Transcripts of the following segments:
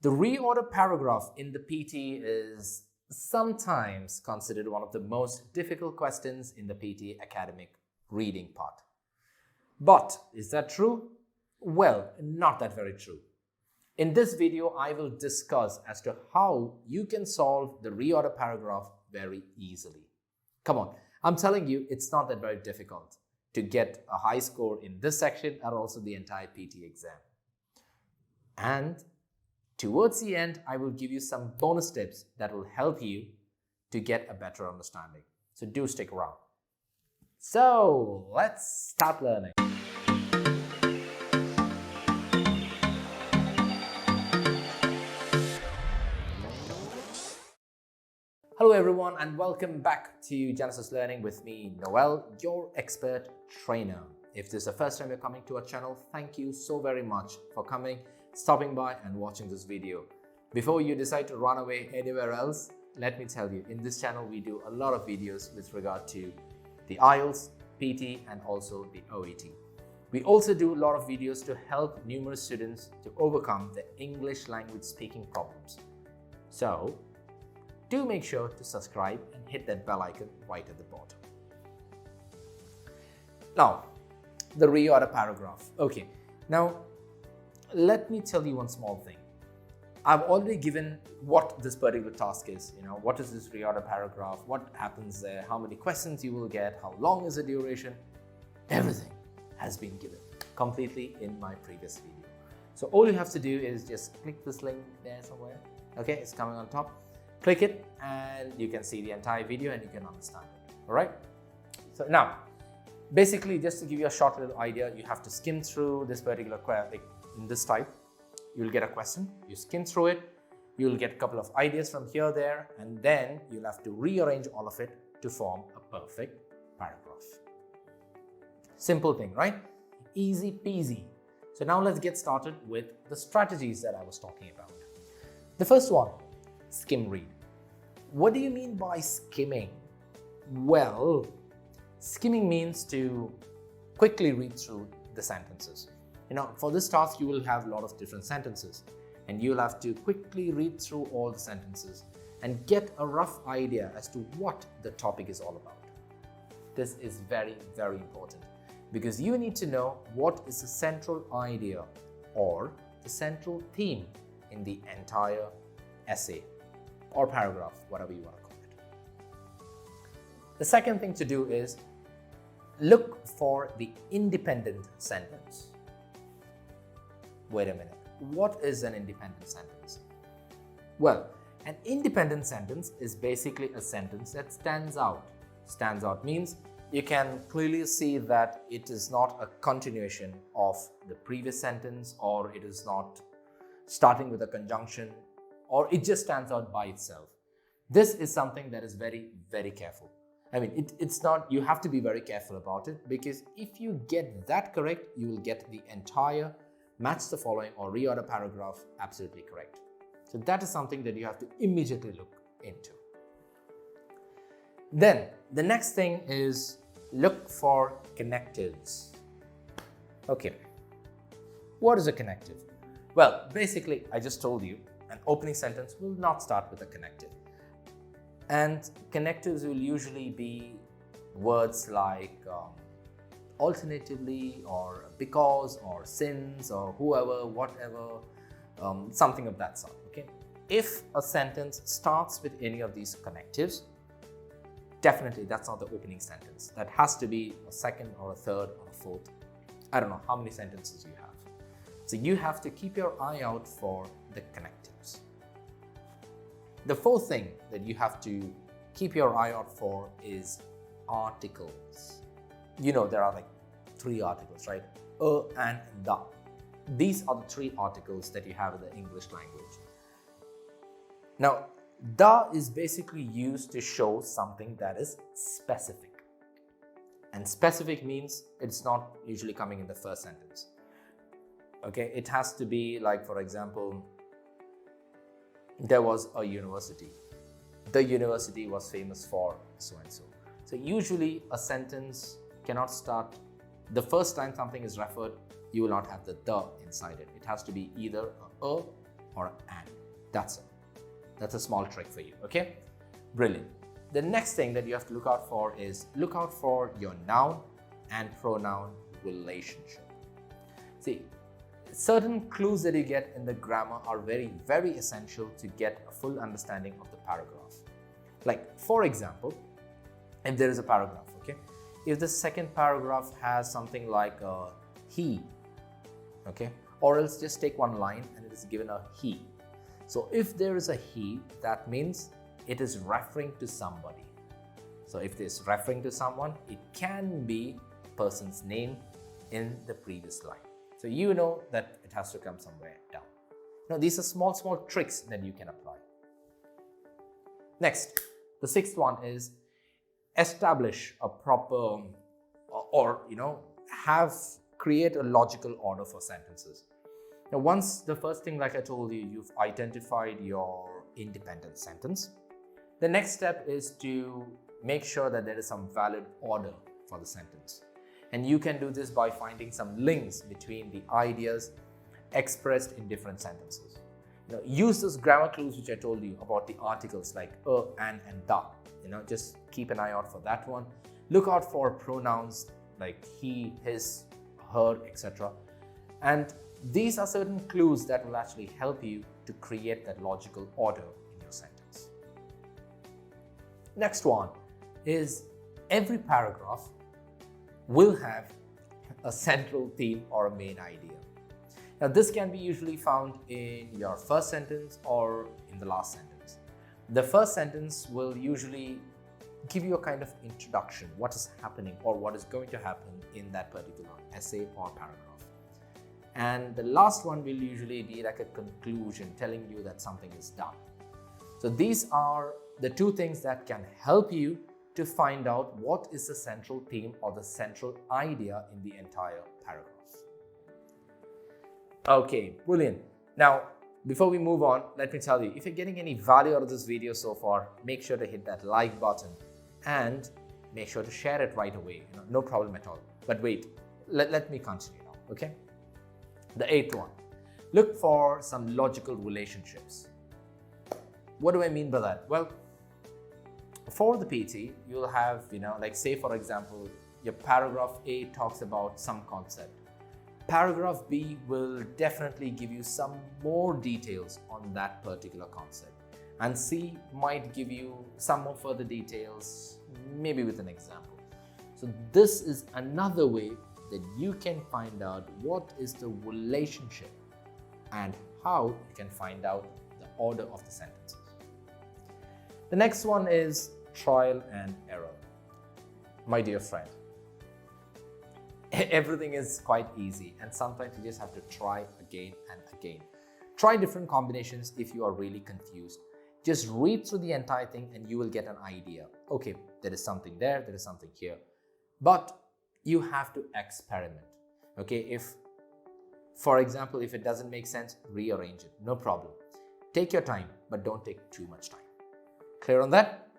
The reorder paragraph in the PTE is sometimes considered one of the most difficult questions in the PTE academic reading part. But is that true? Well, not that very true. In this video, I will discuss as to how you can solve the reorder paragraph very easily. Come on, I'm telling you, it's not that very difficult to get a high score in this section and also the entire PTE exam. And towards the end, I will give you some bonus tips that will help you to get a better understanding. So do stick around. So let's start learning. Hello everyone and welcome back to Genesis Learning with me, Noel, your expert trainer. If this is the first time you're coming to our channel, thank you so very much for coming, stopping by and watching this video. Before you decide to run away anywhere else, let me tell you, in this channel we do a lot of videos with regard to the IELTS, PT and also the OET. We also do a lot of videos to help numerous students to overcome the English language speaking problems. So do make sure to subscribe and hit that bell icon right at the bottom. Now, the reorder paragraph. Okay, now let me tell you one small thing. I've already given what this particular task is. What is this reorder paragraph? What happens there? How many questions you will get? How long is the duration? Everything has been given completely in my previous video. So all you have to do is just click this link there somewhere. Okay, it's coming on top. Click it and you can see the entire video and you can understand it. All right. So now, basically, just to give you a short little idea, you have to skim through this particular in this type. You'll get a question, you skim through it, you'll get a couple of ideas from here, there, and then you'll have to rearrange all of it to form a perfect paragraph. Simple thing, right? Easy peasy. So now let's get started with the strategies that I was talking about. The first one, skim read. What do you mean by skimming? Well, skimming means to quickly read through the sentences. For this task, you will have a lot of different sentences and you'll have to quickly read through all the sentences and get a rough idea as to what the topic is all about. This is very, very important because you need to know what is the central idea or the central theme in the entire essay or paragraph, whatever you want to call it. The second thing to do is look for the independent sentence. Wait a minute, what is an independent sentence? Well, an independent sentence is basically a sentence that stands out. Stands out means you can clearly see that it is not a continuation of the previous sentence, or it is not starting with a conjunction, or it just stands out by itself. This is something that is very, very careful. It's not, you have to be very careful about it, because if you get that correct, you will get the entire match the following or reorder paragraph absolutely correct. So that is something that you have to immediately look into. Then the next thing is look for connectives. Okay, what is a connective? Well, basically, I just told you an opening sentence will not start with a connective. And connectives will usually be words like alternatively or because or since or whoever, whatever, something of that sort. Okay. If a sentence starts with any of these connectives, definitely that's not the opening sentence. That has to be a second or a third or a fourth. I don't know how many sentences you have. So you have to keep your eye out for the connectives. The fourth thing that you have to keep your eye out for is articles. There are like 3 articles, right? And the. These are the 3 articles that you have in the English language. Now, the is basically used to show something that is specific. And specific means it's not usually coming in the first sentence. Okay, it has to be like, for example, there was a university. The university was famous for so and so. So usually a sentence cannot start, the first time something is referred, you will not have the inside it. It has to be either a or and. That's it. That's a small trick for you, okay? Brilliant. The next thing that you have to look out for is look out for your noun and pronoun relationship. See, certain clues that you get in the grammar are very, very essential to get a full understanding of the paragraph. Like, for example, if there is a paragraph, okay? If the second paragraph has something like a he, okay? Or else just take one line and it is given a he. So if there is a he, that means it is referring to somebody. So if it is referring to someone, it can be a person's name in the previous line. So you know that it has to come somewhere down. Now these are small tricks that you can apply. Next, the sixth one is establish a proper create a logical order for sentences. Now, once the first thing, like I told you, you've identified your independent sentence, the next step is to make sure that there is some valid order for the sentence. And you can do this by finding some links between the ideas expressed in different sentences. Use those grammar clues which I told you about the articles like and the. Just keep an eye out for that one. Look out for pronouns like he, his, her, etc. And these are certain clues that will actually help you to create that logical order in your sentence. Next one is every paragraph will have a central theme or a main idea. Now this can be usually found in your first sentence or in the last sentence. The first sentence will usually give you a kind of introduction, what is happening or what is going to happen in that particular essay or paragraph. And the last one will usually be like a conclusion telling you that something is done. So these are the two things that can help you to find out what is the central theme or the central idea in the entire paragraph. Okay, brilliant. Now, before we move on, let me tell you, if you're getting any value out of this video so far, make sure to hit that like button and make sure to share it right away. No problem at all. But wait, let me continue now, okay? The eighth one, look for some logical relationships. What do I mean by that? Well, for the PT, you'll have, like say for example, your paragraph A talks about some concept. Paragraph B will definitely give you some more details on that particular concept. And C might give you some more further details, maybe with an example. So this is another way that you can find out what is the relationship and how you can find out the order of the sentences. The next one is trial and error. My dear friend, everything is quite easy and sometimes you just have to try again and again. Try different combinations if you are really confused. Just read through the entire thing and you will get an idea. Okay, there is something there is something here. But you have to experiment. Okay, if, for example, if it doesn't make sense, rearrange it, no problem. Take your time, but don't take too much time. Clear on that?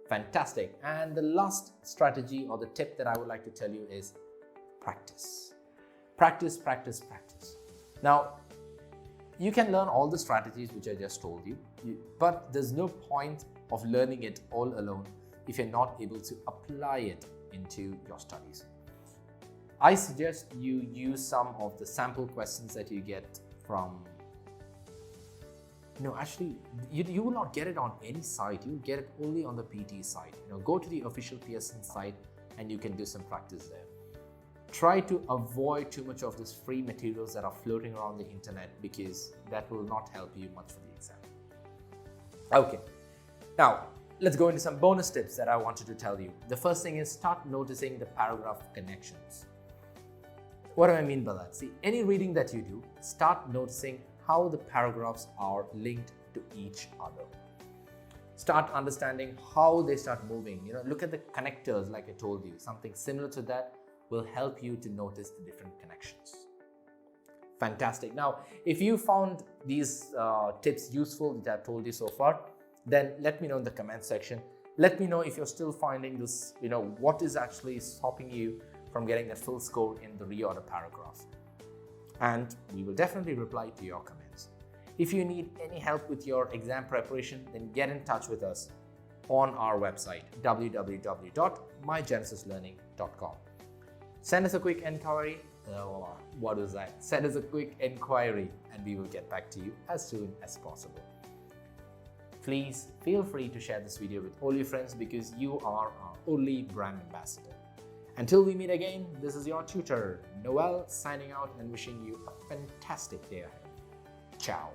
Fantastic. And the last strategy or the tip that I would like to tell you is practice. Practice, practice, practice. Now, you can learn all the strategies which I just told you, but there's no point of learning it all alone if you're not able to apply it into your studies. I suggest you use some of the sample questions that you get from, actually, you will not get it on any site. You'll get it only on the PTE site. Go to the official Pearson site and you can do some practice there. Try to avoid too much of these free materials that are floating around the internet because that will not help you much for the exam. Okay, now let's go into some bonus tips that I wanted to tell you. The first thing is start noticing the paragraph connections. What do I mean by that? See, any reading that you do, start noticing how the paragraphs are linked to each other. Start understanding how they start moving. Look at the connectors like I told you. Something similar to that will help you to notice the different connections. Fantastic. Now, if you found these tips useful that I've told you so far, then let me know in the comment section. Let me know if you're still finding this, what is actually stopping you from getting that full score in the reorder paragraph. And we will definitely reply to your comments. If you need any help with your exam preparation, then get in touch with us on our website, www.mygenesislearning.com. Send us a quick inquiry. What is that? Send us a quick inquiry and we will get back to you as soon as possible. Please feel free to share this video with all your friends because you are our only brand ambassador. Until we meet again, this is your tutor, Noel, signing out and wishing you a fantastic day ahead. Ciao.